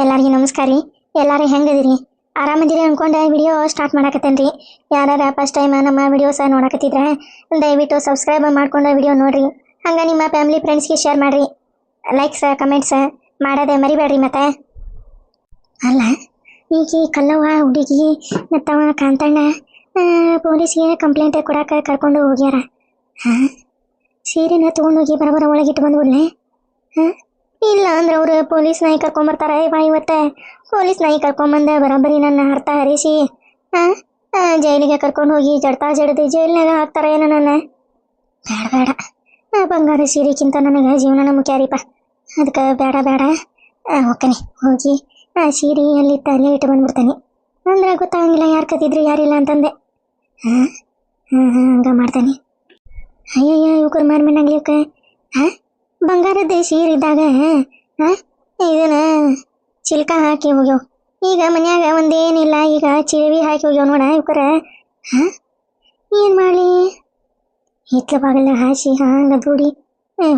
ಎಲ್ಲರಿಗೂ ನಮಸ್ಕಾರ ರೀ. ಎಲ್ಲರೂ ಹೆಂಗದಿರಿ? ಆರಾಮದಿರಿ ಅನ್ಕೊಂಡು ವಿಡಿಯೋ ಸ್ಟಾರ್ಟ್ ಮಾಡಕತ್ತೇನೆ ರೀ. ಯಾರು ಫಸ್ಟ್ ಟೈಮ್ ನಮ್ಮ ವಿಡಿಯೋಸ ನೋಡಕತ್ತಿದ್ರೆ ದಯವಿಟ್ಟು ಸಬ್ಸ್ಕ್ರೈಬ್ ಮಾಡ್ಕೊಂಡು ವಿಡಿಯೋ ನೋಡ್ರಿ. ಹಂಗೆ ನಿಮ್ಮ ಫ್ಯಾಮಿಲಿ ಫ್ರೆಂಡ್ಸ್ಗೆ ಶೇರ್ ಮಾಡಿರಿ. ಲೈಕ್ಸ್ ಕಮೆಂಟ್ಸ್ ಮಾಡೋದೇ ಮರಿಬೇಡ್ರಿ. ಮತ್ತೆ ಅಲ್ಲ, ಈಗ ಕಲ್ಲವ್ವ ಹುಡುಗಿ ಮತ್ತವ ಕಾಂತಣ್ಣ ಪೊಲೀಸ್ಗೆ ಕಂಪ್ಲೇಂಟ್ ಕೊಡಕ್ಕೆ ಕರ್ಕೊಂಡು ಹೋಗ್ಯಾರ. ಹಾಂ, ಸೀರೆನ ತೊಗೊಂಡೋಗಿ ಬರೋಬರ ಒಳಗಿಟ್ಟು ಬಂದ್ಬಿಡ್ಲೆ. ಹಾಂ, ಇಲ್ಲ ಅಂದ್ರೆ ಅವ್ರು ಪೊಲೀಸ್ ನಾಯಿ ಕರ್ಕೊಂಬರ್ತಾರ. ಇವತ್ತೆ ಪೊಲೀಸ್ ನಾಯಿ ಕರ್ಕೊಂಬಂದ ಬರೋಬ್ಬರಿ ನನ್ನ ಅರ್ಥ ಹರಿಸಿ ಜೈಲಿಗೆ ಕರ್ಕೊಂಡು ಹೋಗಿ ಜಡ್ತಾ ಜಡ್ದು ಜೈಲಿನಾಗ ಹಾಕ್ತಾರ ಏನೋ ನನ್ನ. ಬೇಡ ಬೇಡ, ಬಂಗಾರ ಸೀರೆಕ್ಕಿಂತ ನನಗೆ ಜೀವನನ ಮುಖ್ಯ ರೀಪ. ಅದಕ್ಕೆ ಬೇಡ ಬೇಡ, ಹೋಗ್ತಾನೆ ಹೋಗಿ ಸೀರೆ ಎಲ್ಲಿತ್ತ ಅಲ್ಲೇ ಇಟ್ಟು ಬಂದ್ಬಿಡ್ತಾನೆ. ಅಂದ್ರೆ ಗೊತ್ತಾಗಂಗಿಲ್ಲ ಯಾರು ಕತ್ತಿದ್ರು ಯಾರಿಲ್ಲ ಅಂತಂದೆ. ಹಾಂ ಹಾಂ ಹಾಂ, ಹಂಗೆ ಮಾಡ್ತಾನೆ. ಅಯ್ಯಯ್ಯ ಇವ್ಕರ್ ಮಾರ್ಮೆನಾಗ್ಲಿಕ್ಕೆ ಬಂಗಾರದ ಸೀರೆ ಇದ್ದಾಗ ಇದನ್ನ ಚಿಲ್ಕ ಹಾಕಿ ಹೋಗ್ಯವ. ಈಗ ಮನ್ಯಾಗ ಒಂದೇನಿಲ್ಲ, ಈಗ ಚಿರವಿ ಹಾಕಿ ಹೋಗ್ಯವ ನೋಡ ಇವ್ಕರ. ಏನು ಮಾಡಲಿ? ಹಿತ್ಲ ಬಾಗಲ್ಲ ಹಾಸಿ ಹಂಗೆ ದೂಡಿ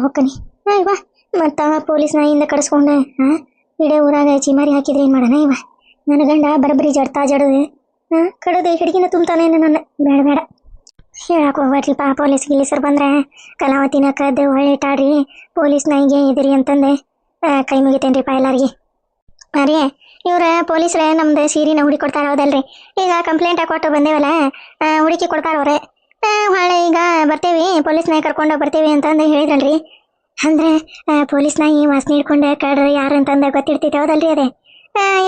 ಹೊಕ್ಕನಿ. ಇವ ಮತ್ತು ಪೊಲೀಸ್ ನಾಯಿಯಿಂದ ಕಡಿಸ್ಕೊಂಡೆ ಇಡೇ ಊರಾಗ ಚಿಮಾರಿ ಹಾಕಿದ್ರೆ ಏನು ಮಾಡೋಣ? ಇವ ನನ್ನ ಗಂಡ ಬರಬರಿ ಜಡ್ತಾ ಜಡದೆ ಕಡದೆ ಹಿಡಿಗಿನ ತುಂಬ್ತಾನೇನು ನನ್ನ. ಬೇಡ ಬೇಡ, ಹೇಳಕ್ಕೆ ಹೋಗ್ಬೇಡ್ರಿಪ್ಪ. ಪೊಲೀಸ್ ಗಿಲೀಸರು ಬಂದರೆ ಕಲಾವತಿನ ಕದ್ದು ಹೊಳ್ಳಿಟ್ಟಾಡ್ರಿ ಪೊಲೀಸ್ ನಾಯಿಗೆ ಇದಿರಿ ಅಂತಂದೆ ಕೈ ಮುಗಿತೇನ್ರಿಪ್ಪ ಎಲ್ಲರಿಗೆ. ಅರೇ, ಇವ್ರ ಪೊಲೀಸ್ರೆ ನಮ್ದು ಸೀರೆನ ಹುಡುಕಿ ಕೊಡ್ತಾರ ಹೌದಲ್ರಿ? ಈಗ ಕಂಪ್ಲೇಂಟ್ ಕೊಟ್ಟು ಬಂದೇವಲ್ಲ, ಹುಡುಕಿ ಕೊಡ್ತಾರ ಅವ್ರೆ. ಹೊಳೆ ಈಗ ಬರ್ತೇವಿ, ಪೊಲೀಸ್ ನಾಯಿ ಕರ್ಕೊಂಡು ಬರ್ತೇವಿ ಅಂತಂದು ಹೇಳಿದ್ರಲ್ರಿ. ಅಂದರೆ ಪೊಲೀಸ್ ನಾಯಿ ವಾಸನೆ ಹಿಡ್ಕೊಂಡು ಕಡ್ರಿ ಯಾರು ಅಂತಂದು ಗೊತ್ತಿರ್ತೈತೆ ಹೌದಲ್ರಿ? ಅದೇ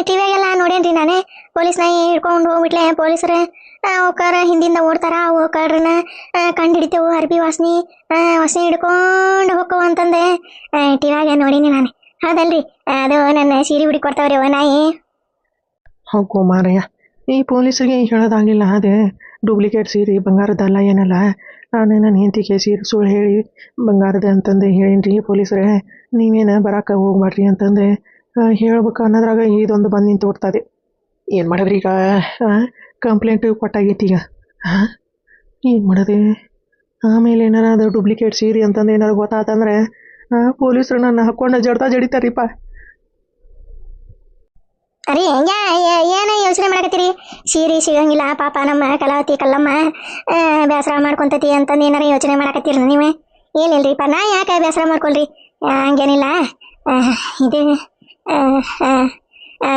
ಟಿವಿಯಾಗೆಲ್ಲ ನೋಡೇನ್ರಿ ನಾನೇ. ಪೊಲೀಸ್ ನಾಯಿ ಹಿಡ್ಕೊಂಡು ಹೋಗ್ಬಿಟ್ಲೆ ಪೊಲೀಸರು ಅವಕಾರ ಹಿಂದಿಂದ ಓಡ್ತಾರ. ಅವು ಕಡ್ರನ್ನ ಕಂಡು ಹಿಡಿತೇವು, ಅರ್ಬಿ ವಾಸನೆ ಹಿಡ್ಕೊಂಡು ಹೋಕ್ಕವು ಅಂತಂದೆ ಟಿವಿಯಾಗ ನೋಡೀನಿ ನಾನು ಹೌದಲ್ರಿ? ಅದು ನನ್ನ ಸೀರೆ ಹುಡುಕಿ ಕೊಡ್ತಾವ್ರಿ ಅವ ನಾಯಿ. ಹೋಗೋ ಮಾರಯ್ಯ, ಈ ಪೊಲೀಸರಿಗೆ ಹೇಳೋದಾಗಲಿಲ್ಲ. ಅದೇ ಡೂಪ್ಲಿಕೇಟ್ ಸೀರೆ ಬಂಗಾರದಲ್ಲ ಏನಲ್ಲ. ನಾನು ನನ್ನ ಹೆಂಡತಿಗೆ ಸೀರೆ ಸುಳ್ಳು ಹೇಳಿ ಬಂಗಾರದ ಅಂತಂದು ಹೇಳೀನಿ ಪೊಲೀಸರೇ. ನೀವೇನು ಬರೋಕೆ ಹೋಗ್ಬೇಡ್ರಿ ಅಂತಂದೆ ಹೇಳ್ಬೇಕು ಅನ್ನೋದ್ರಾಗ ಇದೊಂದು ಬಂದು ನಿಂತು ಬಿಡ್ತದೆ. ಏನು ಮಾಡಿದ್ರಿ ಈಗ? ಕಂಪ್ಲೇಂಟ್ ಕೊಟ್ಟಾಗೈತಿ ಈಗ. ಏನು ಮಾಡೋದು? ಆಮೇಲೆ ಏನಾರ ಅದು ಡೂಪ್ಲಿಕೇಟ್ ಸೀರೆ ಅಂತಂದು ಏನಾರು ಗೊತ್ತಾತಂದ್ರೆ ಪೊಲೀಸರು ನನ್ನ ಹಾಕ್ಕೊಂಡು ಜಡ್ತಾ ಜಡಿತಾರಿಪ್ಪ. ಅರೆ ಏನು ಯೋಚನೆ ಮಾಡಕತ್ತೀರಿ? ಸೀರೆ ಸಿಗಂಗಿಲ್ಲ ಪಾಪ ನಮ್ಮ ಕಲಾವತಿ ಕಲ್ಲಮ್ಮ ಬೇಸರ ಮಾಡ್ಕೊಂತತಿ ಅಂತಂದು ಏನಾರ ಯೋಚನೆ ಮಾಡಕತ್ತೀರಿ ನೀವೇ? ಏನಿಲ್ರಿಪ್ಪ, ನಾ ಯಾಕೆ ಬೇಸರ ಮಾಡ್ಕೊಳ್ರಿ? ಹಂಗೇನಿಲ್ಲ, ಇದು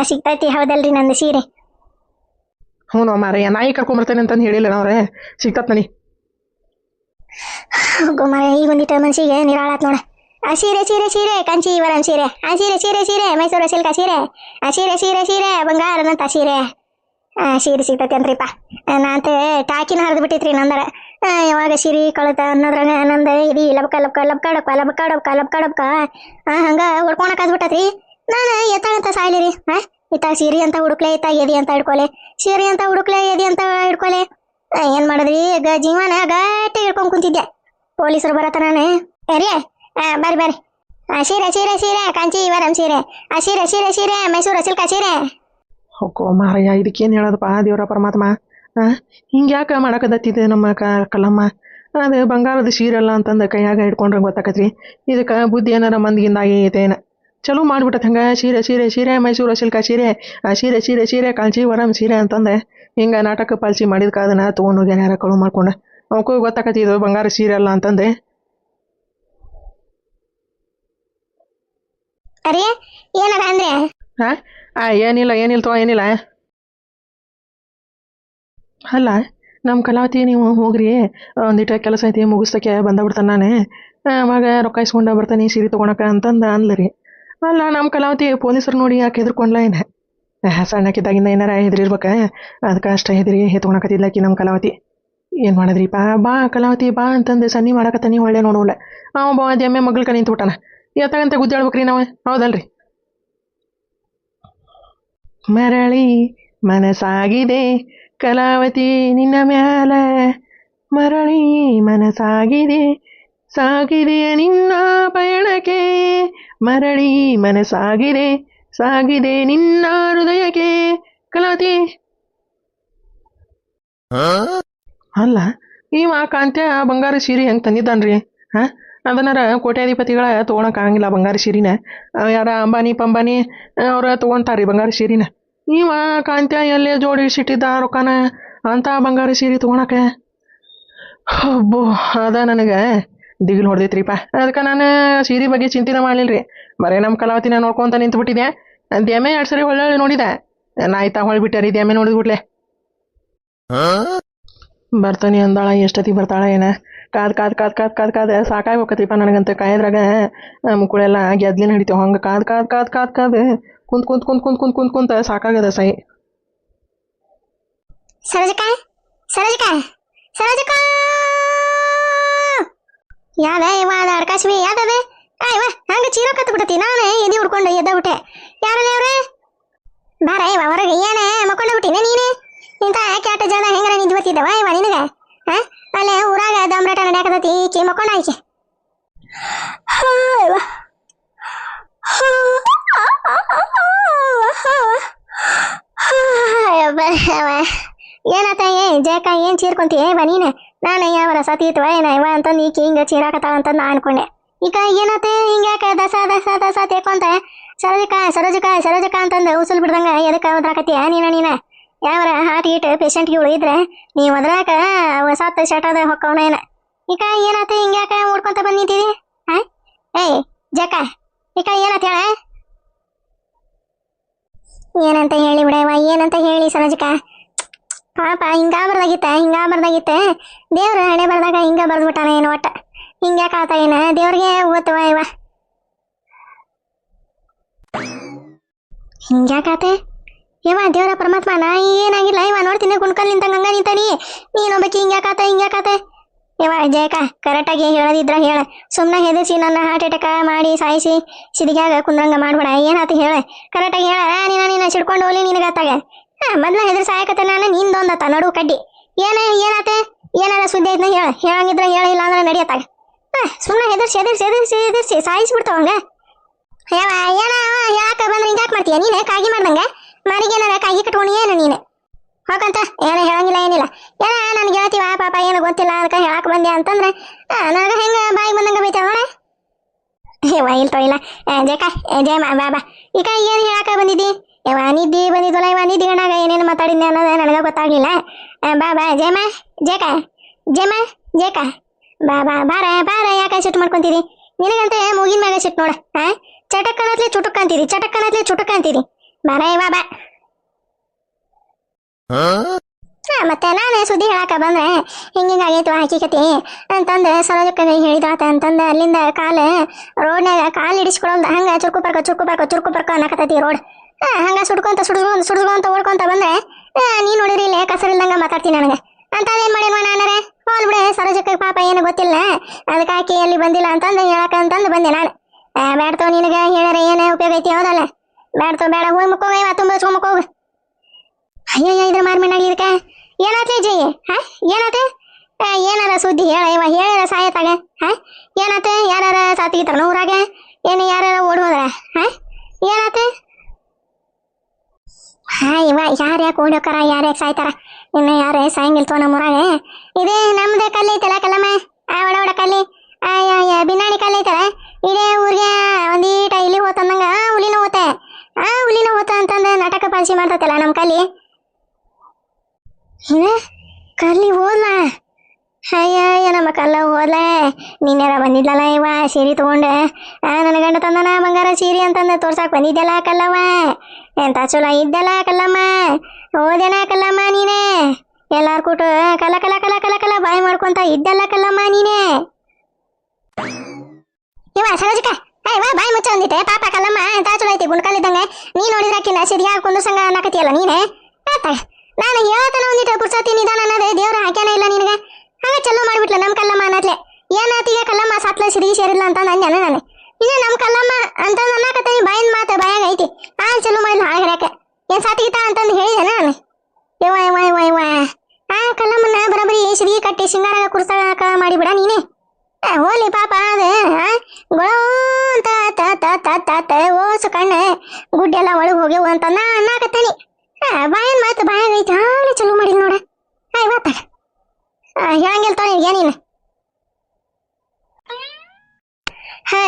ಸಿಗ್ತೈತಿ ಹೌದಲ್ರಿ ನಂದು ಸೀರೆ? ಹ್ಞೂ ಮಾರಯ್ಯ, ನಾಯಿ ಕರ್ಕೊಂಬರ್ತೇನೆ ಅಂತಂದು ಹೇಳಿಲ್ಲ ನಾವ್ರೆ. ಸಿಗ್ತತ್ ನನಿ ಗೊಮ್ಮ. ಈಗ ಒಂದಿಟ್ಟು ಮನ್ಸಿಗೆ ನಿರಾಳಾತ್ ನೋಡ. ಸೀರೆ ಸೀರೆ ಸೀರೆ ಕಾಂಚೀವರಂ ಸೀರೆ, ಸೀರೆ ಸೀರೆ ಸೀರೆ ಮೈಸೂರು ಸಿಲ್ಕ ಸೀರೆ, ಸೀರೆ ಸೀರೆ ಸೀರೆ ಬಂಗಾರದಂತ ಸೀರೆ ಸೀರೆ ಸಿಗ್ತೈತೆ ಅನ್ರಿಪ್ಪ. ನಾಂತೆ ಟಾಕಿನ ಹರಿದು ಬಿಟ್ಟಿತ್ರಿ ನಂದರ. ಯಾವಾಗ ಸೀರೆ ಕಳತ ಅನ್ನೋದ್ರಾಗ ನಂದು ಇಡೀ ಲಬ್ಕ ಲಬ್ಕ ಲಬ್ಕಾಡಪ್ಪ ಲಬ್ಕ ಡಬ್ಕ ಲಬ್ಕ ಡಬ್ಕ ಹಂಗೆ ಹುಡ್ಕೊಳಕ್ ಆದ್ಬಿಟ್ಟತ್ರಿ. ನಾನು ಎತ್ತಾಗಂತ ಸಾಯ್ಲಿ ರೀ. ಇತ್ತಾಗ ಸೀರೆ ಅಂತ ಹುಡುಕ್ಲೆ, ಇತ್ತಾಗ ಎದಿ ಅಂತ ಹಿಡ್ಕೊಲೆ, ಸೀರೆ ಅಂತ ಹುಡುಕ್ಲೆ ಎದಿ ಅಂತ ಹಿಡ್ಕೊಲೆ. ಏನು ಮಾಡಿದ್ರಿ? ಜೀವನ ಗಟ್ಟಿ ಹಿಡ್ಕೊಂಡು ಕುಂತಿದ್ದೆ. ಪೊಲೀಸರು ಬರತನೇ ರೀ. ಬರ್ರಿ ಬರ್ರಿ, ಸೀರೆ ಸೀರೆ ಸೀರೆ ಕಾಂಚೀವರಂ ಸೀರೆ, ಸೀರೆ ಸೀರೆ ಸೀರೆ ಮೈಸೂರು ಸಿಲ್ಕ ಸೀರೆ. ಹೋಗೋ ಮಾರಯ್ಯ, ಇದಕ್ಕೇನು ಹೇಳೋದಪ್ಪ ದೇವರ ಪರಮಾತ್ಮ. ಹಿಂಗೆ ಯಾಕೆ ಮಾಡಕದತ್ತಿದೆ ನಮ್ಮ ಕಲ್ಲಮ್ಮ? ಅದು ಬಂಗಾರದ ಸೀರೆಲ್ಲ ಅಂತಂದು ಕೈಯಾಗ ಹಿಡ್ಕೊಂಡ್ರೆ ಗೊತ್ತಾಕತ್ರಿ. ಇದಕ್ಕೆ ಬುದ್ಧಿ ಏನಾರ ಮಂದಿಗಿಂದಾಗಿ ಐತೇನ? ಚಲೋ ಮಾಡ್ಬಿಟ್ಟತ್ ಹಂಗೆ. ಸೀರೆ ಸೀರೆ ಸೀರೆ ಮೈಸೂರು ಸಿಲ್ಕ ಸೀರೆ, ಸೀರೆ ಸೀರೆ ಸೀರೆ ಕಾಂಚೀವರಂ ಸೀರೆ ಅಂತಂದೆ ಹಿಂಗೆ ನಾಟಕ ಪಾಲಿಸಿ ಮಾಡಿದ್ಕೆ ಅದನ್ನು ತೊಗೊಂಡೋಗ್ಯಾರ ಯಾರ ಕಳು ಮಾಡ್ಕೊಂಡು. ಅವಕ್ಕೂ ಗೊತ್ತಾಕತ್ತಿದ್ದು ಬಂಗಾರ ಸೀರೆ ಅಲ್ಲ ಅಂತಂದೆ. ಅರೇ ಏನದ ಅಂದ್ರೆ? ಏನಿಲ್ಲ ಏನಿಲ್ಲ. ಅಲ್ಲ, ನಮ್ಮ ಕಲಾವತಿ ನೀವು ಹೋಗ್ರಿ, ಒಂದಿಟ್ಟು ಕೆಲಸ ಐತಿ ಮುಗಿಸ್ತಕ್ಕೆ ಬಂದ್ಬಿಡ್ತಾನೆ ನಾನೇ. ಆವಾಗ ರೊಕ್ಕ ಇಸ್ಕೊಂಡ ಬರ್ತಾನೆ ಸೀರೆ ತೊಗೊಳಕ ಅಂತಂದು ಅನ್ಲರಿ. ಅಲ್ಲ, ನಮ್ಮ ಕಲಾವತಿ ಪೊಲೀಸರು ನೋಡಿ ಯಾಕೆ ಹೆದರ್ಕೊಂಡ್ಲ ಏನ? ಸಣ್ಣಕ್ಕಿದ್ದಾಗಿಂದ ಏನಾರ ಹೆದರಿರ್ಬೇಕ, ಅದಕ್ಕೆ ಅಷ್ಟ ಹೆದರಿ ತೊಗೊಳಕತ್ತಿದ್ಲಾಕಿ ನಮ್ಮ ಕಲಾವತಿ. ಏನು ಮಾಡಿದ್ರಿಪ್ಪ? ಬಾ ಕಲಾವತಿ ಬಾ ಅಂತಂದು ಸನ್ನಿ ಮಾಡಕತ್ತಾನೆ. ಒಳ್ಳೆ ನೋಡೋಲ್ಲ ಅವ ಬಾ ಜಮ್ಮೆ ಮಗ್ಳಕ ನಿಂತ್ಬಿಟ್ಟಾನ. ಎತ್ತಾಗಂತ ಗುದ್ದಾಡ್ಬೇಕ್ರಿ ನಾವು ಹೌದಲ್ರಿ? ಮರಳಿ ಮನಸಾಗಿದೆ ಕಲಾವತಿ ನಿನ್ನ ಮ್ಯಾಲ, ಮರಳಿ ಮನಸಾಗಿದೆ ಸಾಗಿದೆ ನಿನ್ನ ಪಯಣಕ್ಕೆ, ಮರಳಿ ಮನಸಾಗಿದೆ ಸಾಗಿದೆ ನಿನ್ನ ಹೃದಯಕ್ಕೆ ಕಲಾವತಿ. ಅಲ್ಲ, ಇವ ಕಾಂತ್ಯ ಬಂಗಾರ ಸೀರೆ ಹೆಂಗೆ ತಂದಿದ್ದಾನ್ರಿ? ಅದನ್ನಾರ ಕೋಟ್ಯಾಧಿಪತಿಗಳ ತೊಗೊಳಕ್ಕಾಗಂಗಿಲ್ಲ ಬಂಗಾರ ಸೀರಿನ. ಯಾರ ಅಂಬಾನಿ ಪಂಬಾನಿ ಅವ್ರ ತೊಗೊಂತಾರ್ರಿ ಬಂಗಾರ ಸೀರಿನ. ಇವ ಕಾಂತ್ಯ ಎಲ್ಲೇ ಜೋಡಿಸಿಟ್ಟಿದ್ದ ರೊಕ್ಕನ ಅಂತ ಬಂಗಾರ ಸೀರೆ ತೊಗೊಳಕ್ಕೆ ಒಬ್ಬು ಅದ ನನಗೆ ದಿಗಿಲ್ ಹೊಡೆದೈತ್ರಿಪ್ಪ. ಅದಕ್ಕೆ ನಾನು ಸೀರೆ ಬಗ್ಗೆ ಚಿಂತೆನ ಮಾಡಲಿಲ್ಲ ರೀ. ಬರೀ ನಮ್ಮ ಕಲಾವತಿನ ನೋಡ್ಕೊಂತ ನಿಂತ್ಬಿಟ್ಟಿದ್ದೆ. ದ್ಯಾಮೆ 2 ಸರಿ ಹೊಳ್ಳಿ ನೋಡಿದೆ. ನಾಯ್ತಾ ಹೊಳ್ಬಿಟ್ಟಾರಿ ದ್ಯಾಮೆ ನೋಡಿದ್ಬಿಟ್ಲೆ. ಬರ್ತಾನೆ ಅಂದಾಳ, ಎಷ್ಟೊತ್ತಿಗೆ ಬರ್ತಾಳ ಏನ. ಕಾದ್ ಸಾಕಾಗಿ ಹೋಗತ್ರಿಪ್ಪ ನನಗಂತ. ಕಾಯದ್ರಾಗ ಮುಕ್ಕಳೆಲ್ಲ ಗೆದ್ಲಿನ ಹಿಡಿತೇವೆ. ಹಂಗೆ ಕಾದ್ ಕುಂತ ಸಾಕಾಗದ ಸೈ. ಸರೋಜಕ್ಕ ಯಾವ್ದ ಇವ ಅದ ಅಡ್ಕಾಶ್ವಿ ಯಾವ್ದದ ಇವ ಹಂಗ ಚೀರ ಕತ್ ಬಿಡತಿ. ನಾನೇ ಎದಿ ಹುಡ್ಕೊಂಡು ಎದ್ದ ಬಿಟ್ಟೆ. ಯಾರಲ್ಲ ಅವ್ರೆ ಬಾರ ಇವ ಹೊರಗೆ. ಏನ ಮಕ್ಕೊಂಡ ಬಿಟ್ಟಿನ ನೀನು? ಇಂಥ ಕೆಟ್ಟ ಜನ ಹೆಂಗಾರ ನಿಂತು ಬರ್ತಿದ್ದವ ಇವ ನಿನಗ? ಅಲ್ಲೇ ಊರಾಗ ದಮ್ರಾಟ ನಡೆಯಾಕತೈತಿ. ಈಕಿ ಮಕ್ಕೊಂಡ ಆಯ್ಕೆ ಏನತ್ತ ಜಯಕ ಏನ್ ಚೀರ್ಕೊಂತಿ ಬಾ ನೀನು? ನಾನು ಯಾವರ ಸತೀತ್ವ ಏನ ಇವ ಅಂತಂದು ಈಕಿ ಹಿಂಗ ಚೀರಾಕತ್ತಾಳ ಅಂತಂದು ನಾ ಅನ್ಕೊಂಡೆ. ಈಗ ಏನತ್ತೆ ಹಿಂಗ್ಯಾಕ ದಸ ತೇಕೊಂತ ಸರೋಜಕ ಅಂತಂದು ಉಸುಲ್ ಬಿಡ್ದಂಗ ಎದಕ್ಕೆ ಒದ್ರಾಕತ್ತೀಯ ನೀನ? ಯಾವರ ಹಾರ್ಟ್ ಗೀಟ್ ಪೇಷಂಟ್ಗಳು ಇದ್ರೆ ನೀವು ಒದ್ರಾಕ ಸತ್ತ ಶಟದ ಹೊಕ್ಕವನ ಏನ? ಈಗ ಏನತ್ತ ಹಿಂಗ್ಯಾಕ ಓಡ್ಕೊಂತ ಬಂದ್ ನಿಂತಿದಿ? ಏಯ್ ಜಕ ಈಗ ಏನತ್ತ ಹೇಳ? ಏನಂತ ಹೇಳಿ ಬಿಡವ, ಏನಂತ ಹೇಳಿ ಸರೋಜಕ? ಪಾಪ ಹಿಂಗ ಬರ್ದಾಗಿತ್ತೆ. ದೇವ್ರ ಹಣೆ ಬರ್ದಾಗ ಹಿಂಗ ಬರ್ದ್ಬಿಟ್ಟಾನ ಏನು ಒಟ್ಟ. ಹಿಂಗ್ಯಾಕ ಆತ ಏನ ದೇವ್ರಿಗೆ ಓದ್ತವ ಇವ. ಹಿಂಗ್ಯಾಕಾತೆ ಇವ ದೇವ್ರ ಪರಮಾತ್ಮ? ನಾ ಏನಾಗಿಲ್ಲ ಇವ ನೋಡ್ತೀನಿ ಕುಣ್ಕಲ್ ನಿಂತಂಗ ಹಂಗ ನಿಂತಾನಿ. ನೀನೊಬ್ಬಕಿ ಹಿಂಗ್ಯಾಕಾತೆ ಇವ ಜಯಕ ಕರೆಕ್ಟಾಗಿ ಹೇಳದಿದ್ರ ಹೇಳ. ಸುಮ್ಮನೆ ಹೆದರ್ಸಿ ನನ್ನ ಹಾರ್ಟ್ ಅಟ್ಯಾಕ್ ಮಾಡಿ ಸಾಯಿಸಿ ಸಿದಿಗ್ಯಾಗ ಕುಂದ್ರಂಗ ಮಾಡ್ಬೇಡ. ಏನಾತ ಹೇಳ ಕರೆಕ್ಟಾಗಿ ಹೇಳ. ನೀನ ಸಿಡ್ಕೊಂಡು ಹೋಗ್ಲಿ ನಿನಗಾತಾಗ. ಮೊದ್ಲ ಹೆದರ್ ಸಾಯಕತ್ತೆ ನಾನು. ನಿಂದೊಂದತ್ತ ನಡು ಕಡ್ಡಿ. ಏನಾತ ಏನಾರ ಸುದ್ದಿ ಐತ್ನ ಹೇಳ. ಹೇಳಂಗಿದ್ರ ಹೇಳ, ಇಲ್ಲ ಅಂದ್ರೆ ನಡಿಯತ್ತಾಗ. ಸುಮ್ಮನೆ ಹೆದರ್ಸಿ ಸಾಯಿಸ್ಬಿಡ್ತಾವಂಗ. ಯಾವ ಏನ ಹೇಳಾಕ ಬಂದ್ರೆ ಹಿಂಗ್ಯಾಕೆ ಮಾಡ್ತೀಯ ನೀನು? ಕಾಗಿ ಮಾಡ್ದಂಗ ಮರಿಗೇನಾರ ಕಾಗಿ ಕಟ್ಕೊಂಡು ಏನು ನೀನು ಹೋಗಂತ? ಏನ ಹೇಳಂಗಿಲ್ಲ ಏನಿಲ್ಲ. ಏನ ನನ್ಗೆ ಹೇಳ್ತೀವ ಪಾಪ ಏನು ಗೊತ್ತಿಲ್ಲ ಅದಕ್ಕೆ ಹೇಳಾಕ ಬಂದೆ ಅಂತಂದ್ರೆ ನನಗೆ ಹೆಂಗ ಬಾಯಿ ಬಂದಂಗ ಬೈತಾವ ನೋಡ. ಇಲ್ಲ ಜಯಕ ಜಯಮ್ಮ ಬಾಬಾ ಈಗ ಏನು ಹೇಳಾಕ ಬಂದಿದ್ದಿ? ಇವ ನಿದ್ದಿ ಬಂದಿದ್ವಲ್ಲ. ಇವ ನಿದ್ದಿ ಗಣಾಗ ಏನೇನು ಮಾತಾಡಿದ್ದೆ ಅನ್ನೋದು ನನಗೆ ಗೊತ್ತಾಗ್ಲಿಲ್ಲ. ಬಾಬಾ ಜಯಕ ಬಾರ ಯಾಕೆ ಸಿಟ್ಟು ಮಾಡ್ಕೊಂತೀರಿ? ನಿನಗಂತ ಮೂಗಿನ ಮ್ಯಾಗ ಸಿಟ್ಟು ನೋಡ. ಚಟಕ್ ಅನ್ನತ್ಲೆ ಚುಟಕ್ ಅಂತೀರಿ. ಬಾರ ಬಾ. ಮತ್ತೆ ನಾನೇ ಸುದ್ದಿ ಹೇಳಾಕ ಬಂದ್ರೆ ಹಿಂಗಾಗೈತು ಹಾಕಿಕತಿ ಅಂತಂದು ಸರೋಜಕ್ಕ ಹೇಳಿದಾತ ಅಂತಂದು ಅಲ್ಲಿಂದ ರೋಡ್ನಾಗ ಕಾಲು ಇಡಿಸ್ಕೊಳಲ್ದ ಹಂಗ ಚುರುಕು ಬರ್ಕ ಅನ್ನಕತೈತಿ ರೋಡ್. ಹಂಗ ಸುಡ್ಕೊಂತ ಓಡ್ಕೊಂತ ಬಂದ್ರೆ ನೀ ನೋಡಿದ್ರಿ ಇಲ್ಲೇ ಕಸರಿಲ್ದಂಗ ಮಾತಾಡ್ತೀನಿ ನನಗೆ ಅಂತ ಏನ್ ಮಾಡೇನ್ವ ನಾನರೆ? ಹೋಲ್ ಬಿಡೆ ಸರೋಜಕ್ಕ ಪಾಪ ಏನು ಗೊತ್ತಿಲ್ಲ ಅದಕ್ಕೆ ಆಕಿ ಎಲ್ಲಿ ಬಂದಿಲ್ಲ ಅಂತಂದು ಹೇಳಕ ಅಂತಂದು ಬಂದೆ ನಾನು. ಬ್ಯಾಡ್ತೋ ನಿನಗೆ ಹೇಳರೆ ಏನೇ ಉಪಯೋಗ ಐತಿ ಹೌದಲ್ಲ? ಬೇಡ ಹೋಗಿ ಮುಕ್ಕೋಗ ತುಂಬ ಹೋಗು. ಅಯ್ಯೋ ಇದ್ರ ಮಾರ್ಮೆಂಡಾಗಿ ಇದಕ್ಕೆ ಏನಾತ್ಲೇ ಜೈ? ಏನಾತ? ಏನಾರ ಸುದ್ದಿ ಹೇಳ ಇವ ಹೇಳ ಸಾಯತ್ತಾಗ. ಏನಾತ? ಯಾರ ಸಾತಿಗಿತ್ತಾರ ಊರಾಗ? ಏನು ಯಾರ ಓಡ್ ಹೋದ್ರ? ಏನಾತ? ಇವ ಯಾರ್ಯಾಕೆ ಓಡಿ ಹೋಕಾರ, ಯಾರ್ಯಾಕೆ ಸಾಯ್ತಾರ? ಇನ್ನು ಯಾರೇ ಸಾಯಂಗಿಲ್ತೋ ನಮ್ಮೂರಾಗ. ಇದೇ ನಮ್ದು ಕಲ್ಲಿ ಐತಲ್ಲ ಕಲ್ಲಮ್ಮ, ಒಡ ಕಲ್ಲಿ ಬಿನ್ನಾಣಿ ಕಲ್ಲಿ ಐತಲ್ಲ. ಇಡೇ ಊರಿಗೆ ಒಂದೀಟ ಇಲ್ಲಿ ಹೋತಂದಂಗ ಹುಲಿನೂ ಹೋತ ಅಂತಂದ ನಾಟಕ ಪಾಲಿಸಿ ಮಾಡ್ತೈತಲ್ಲ ನಮ್ಮ ಕಲ್ಲಿ. ಕಲ್ಲಿ ಹೋದ್ಲ? ಅಯ್ಯ ನಮ್ಮ ಕಲ್ಲ ಹೋದ್ಲ. ನೀನ್ಯಾರ ಬಂದಿದ್ಲಲ್ಲ ಇವ ಸೀರೆ ತಗೊಂಡೆ. ನನ್ನ ಗಂಡ ತಂದನ ಬಂಗಾರ ಸೀರೆ ಅಂತಂದು ತೋರ್ಸಾಕ್ ಬಂದಿದ್ದಲ್ಲ ಕಲ್ಲಮ್ಮ. ಎಂತ ಚಲೋ ಇದ್ದಲ್ಲ ಕಲ್ಲಮ್ಮ. ಹೋದೇನ ಕಲ್ಲಮ್ಮ ನೀನೇ? ಎಲ್ಲಾರು ಕೂಟ ಕಲ್ಲ ಬಾಯಿ ಮಾಡ್ಕೊಂತ ಇದ್ದಲ್ಲ ಕಲ್ಲಮ್ಮ ನೀನೇ? ಇವ ಸರೋಜಕ ಬಾಯಿ ಮುಚ್ಚ ಅಂದಿತ್ತೆ ಪಾಪ ಕಲ್ಲಮ್ಮ. ಎಂತ ಚಲೋ ಐತಿ ಗುಂಡ್ಕಲ್ಲಿದ್ದಂಗೆ. ನೀ ನೋಡಿದ್ರಾಕಿಲ್ಲ ಸಿರಿಯಾ ಕುಂದ್ರಸಂಗ ಅನ್ನಕತಿಯಲ್ಲ ನೀನೇ? ನಾನು ಹೇಳತನ ಒಂದಿಟ್ಟು ಪುರ್ಸತಿ ನಿಧಾನ ಅನ್ನೋದೇ ದೇವ್ರ ಹಾಕ್ಯಾನ ಇಲ್ಲ ನಿನಗೆ. ಹಂಗ ಚಲೋ ಮಾಡ್ಬಿಟ್ಲ ನಮ್ಮ ಕಲ್ಲಮ್ಮ ಅನ್ನತ್ಲೆ. ಏನಾತೀಗ ಕಲ್ಲಮ್ಮ ಸತ್ಲ ಸಿರಿಗಿ ಸೇರಿಲ್ಲ ಅಂತ ಅಂದ್ಯಾನ ನಾನು. ಇನ್ನ ನಮ್ಮ ಕಲ್ಲಮ್ಮ ಅಂತ ಅನ್ನಕತ್ತೀನಿ. ಬಾಯಿನ ಮಾತು ಬಾಯಾಗ ಐತಿ. ಚಲೋ ಮಾಡಿಲ್ಲ ಹಾಳು ಹೇಳಕ್ಕೆ. ಏನ್ ಸಾತಿಗಿತ್ತ ಅಂತಂದು ಹೇಳಿದೆ ನಾನು. ಇವ ಕಲ್ಲಮ್ಮನ ಬರಬರಿ ಸಿರಿಗಿ ಕಟ್ಟಿ ಸಿಂಗಾರಾಗ ಕುರ್ಸಾಕ ಮಾಡಿಬಿಡ ನೀನೇ. ಹೋಲಿ ಪಾಪ ಅದು ಗೊಳೋ ಅಂತ ಓಸು ಕಣ್ಣು ಗುಡ್ಡೆಲ್ಲ ಒಳಗೆ ಹೋಗ್ಯವು ಅಂತ ನಾ ಅನ್ನಕತ್ತೀನಿ. ಬಾಯನ್ ಮಾತು ಬಾಯಾಗ ಐತಿ. ಹಾಳೆ ಚಲೋ ಮಾಡಿದ್ ನೋಡ. ಹೇಳಂಗಿಲ್ತಾವ ಏನಿಲ್ಲ.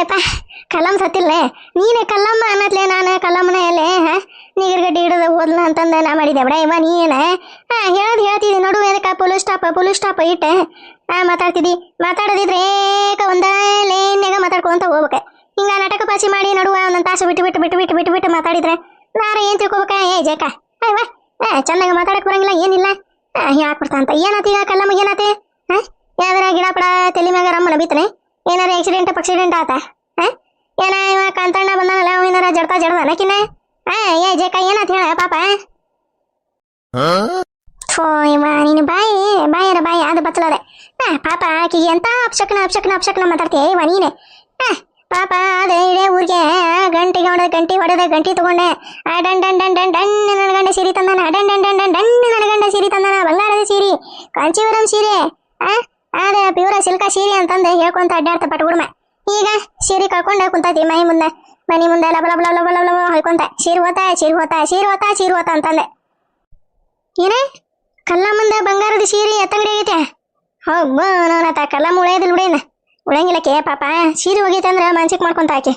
ಯಪ್ಪ ಕಲ್ಲಮ್ಮ ಸತ್ತಿಲ್ಲ ನೀನೆ ಕಲ್ಲಮ್ಮ ಅನ್ನತ್ಲೆ ನಾನು ಕಲ್ಲಮ್ಮನ ಎಲ್ಲೇ ನೀಗರ್ಗಡ್ಡಿ ಹಿಡಿದು ಓದ್ಲ ಅಂತಂದ ನಾ ಮಾಡಿದೆ ಬಿಡ ಇವ ನೀನ ಹೇಳ್ತಿದ್ದಿ ನೋಡು ಅದಕ್ಕೆ ಪೊಲೀಸ್ ಸ್ಟಾಪ್ ಇಟ್ಟೆ ಮಾತಾಡ್ತಿದ್ದಿ ಮಾತಾಡೋದಿದ್ರೆ ಒಂದ ಲೇನ್ಯಾಗ ಮಾತಾಡ್ಕೊಂತ ಹೋಗ್ಬೇಕ ಹಿಂಗ ನಾಟಕ ಪಾಸಿ ಮಾಡಿ ನಡುವ ಒಂದೊಂದು ತಾಸು ಬಿಟ್ಟು ಮಾತಾಡಿದ್ರೆ ನಾರ ಏನ್ ತಿಳ್ಕೊಬೇಕ ಜೇಕ ಅಯ್ಯವ ಚೆನ್ನಾಗಿ ಮಾತಾಡಕ್ ಬರಂಗಿಲ್ಲ ಏನಿಲ್ಲ ಹೇಳಕ್ ಬರ್ತಾ ಅಂತ ಏನಾತ ಈಗ ಕಲ್ಲಮ್ಮ ಏನಾತೆ ಯಾವ್ದಾರ ಗಿಡ ಪಡ ತಲೆ ಮ್ಯಾಗ ರಮ್ಮನ ಬಿತ್ತನೆ ಏನಾರ ಆಕ್ಸಿಡೆಂಟ್ ಆತ ಏನ ಇವ ಕಾಂತಣ್ಣ ಬಂದಾನಲ್ಲ ಅವ ಏನಾರ ಜಡ್ದ ನಕಿನ ಜೇಕ ಏನಾತ ಹೇಳ ಪಾಪ ಥೋ ಇವ ನೀನು ಬಾಯಿ ಅದು ಬಚ್ಚಲದೆ ಪಾಪ ಆಕಿಗೆ ಎಂತ ಅಪ್ಶಕ್ನ ಮಾತಾಡ್ತೀಯ ಇವ ನೀನೆ ಪಾಪ ಅದೇ ಇಡೇ ಊರಿಗೆ ಗಂಟಿ ಹೊಡೆದ ಗಂಟಿ ತಗೊಂಡೆ ಡನ್ ನನ್ನ ಗಂಡ ಸೀರೆ ತಂದಾನ ನನ್ನ ಗಂಡ ಸೀರೆ ತಂದಾನ ಬಂಗಾರದ ಸೀರೆ ಕಾಂಚೀವರಂ ಸೀರೆ ಅದೇ ಪ್ಯೂರ ಸಿಲ್ಕ ಸೀರೆ ಅಂತಂದೆ ಹೇಳ್ಕೊಂತ ಅಡ್ಡಾಡ್ತ ಪಟ್ಗುಡ್ಮ ಈಗ ಸೀರೆ ಕಳ್ಕೊಂಡ ಕುಂತೈತಿ ಮನೆ ಮುಂದೆ ಲಬ ಹೊಯ್ಕೊಂತ ಸೀರೆ ಹೋತ ಅಂತಂದೆ ಏನೇ ಕಲ್ಲಮ್ಮಂದ ಬಂಗಾರದ ಸೀರೆ ಎತ್ತಂಗಡಿ ಆಗೈತೆ ಹೋಗ್ಬ ನೋನತ ಕಲ್ಲಮ್ಮ ಉಳಿಯೋದಿಲ್ಲ ಉಳಂಗಿಲ್ಲಕ್ಕೆ ಪಾಪ ಸೀರೆ ಹೋಗೈತೆ ಅಂದ್ರೆ ಮನ್ಸಿಗೆ ಮಾಡ್ಕೊಂತ ಆಕೆ